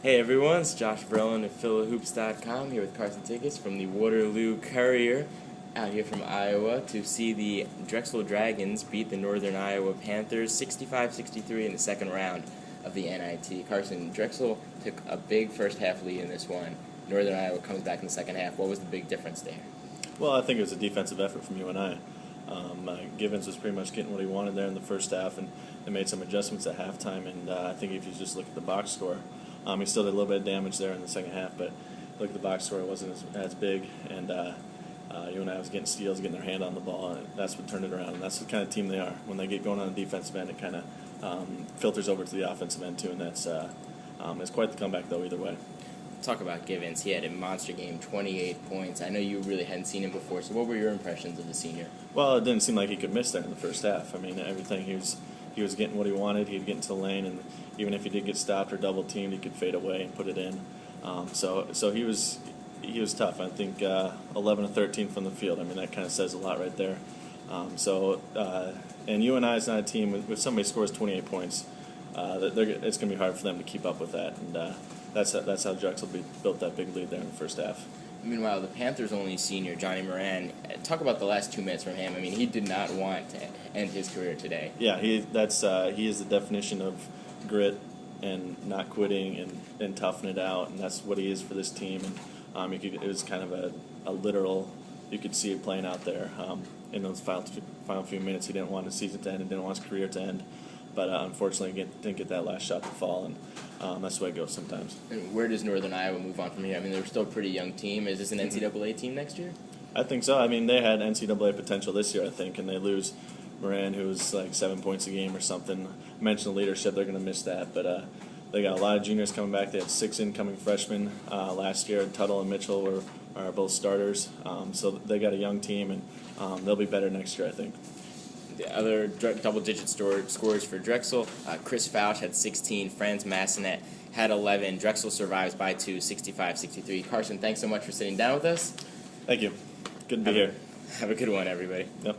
Hey everyone, it's Josh Verlin of Philahoops.com here with Carson Tigges from the Waterloo Courier, out here from Iowa to see the Drexel Dragons beat the Northern Iowa Panthers 65-63 in the second round of the NIT. Carson, Drexel took a big first half lead in this one. Northern Iowa comes back in the second half. What was the big difference there? Well, I think it was a defensive effort from UNI. Givens was pretty much getting what he wanted there in the first half, and they made some adjustments at halftime. And I think if you just look at the box score, he still did a little bit of damage there in the second half, but look at the box score, it wasn't as big, and UNI was getting steals, getting their hand on the ball, and that's what turned it around. And that's the kind of team they are. When they get going on the defensive end, it kind of filters over to the offensive end too, and that's it's quite the comeback though either way. Talk about Givens. He had a monster game, 28 points. I know you really hadn't seen him before, so what were your impressions of the senior? Well, it didn't seem like he could miss there in the first half. I mean, everything he was getting what he wanted. He'd get into the lane, and even if he did get stopped or double teamed, he could fade away and put it in. So he was tough. I think 11 of 13 from the field. I mean, that kind of says a lot right there. And UNI is not a team if somebody scores 28 points, it's going to be hard for them to keep up with that. And that's how Drexel built that big lead there in the first half. Meanwhile, the Panthers' only senior, Johnny Moran, talk about the last 2 minutes from him. I mean, he did not want to end his career today. Yeah, he is the definition of grit and not quitting and toughing it out, and that's what he is for this team. And it was kind of a literal, you could see it playing out there in those final few minutes. He didn't want his season to end and didn't want his career to end. But unfortunately, didn't get that last shot to fall, and that's the way it goes sometimes. And where does Northern Iowa move on from here? I mean, they're still a pretty young team. Is this an NCAA team next year? I think so. I mean, they had NCAA potential this year, I think, and they lose Moran, who was like 7 points a game or something. I mentioned the leadership; they're going to miss that. But they got a lot of juniors coming back. They had 6 incoming freshmen last year. Tuttle and Mitchell are both starters, so they got a young team, and they'll be better next year, I think. The other double-digit scores for Drexel, Chris Fauch had 16, Franz Massenet had 11. Drexel survives by 2, 65-63. Carson, thanks so much for sitting down with us. Thank you. Good to be here. Have a good one, everybody. Yep.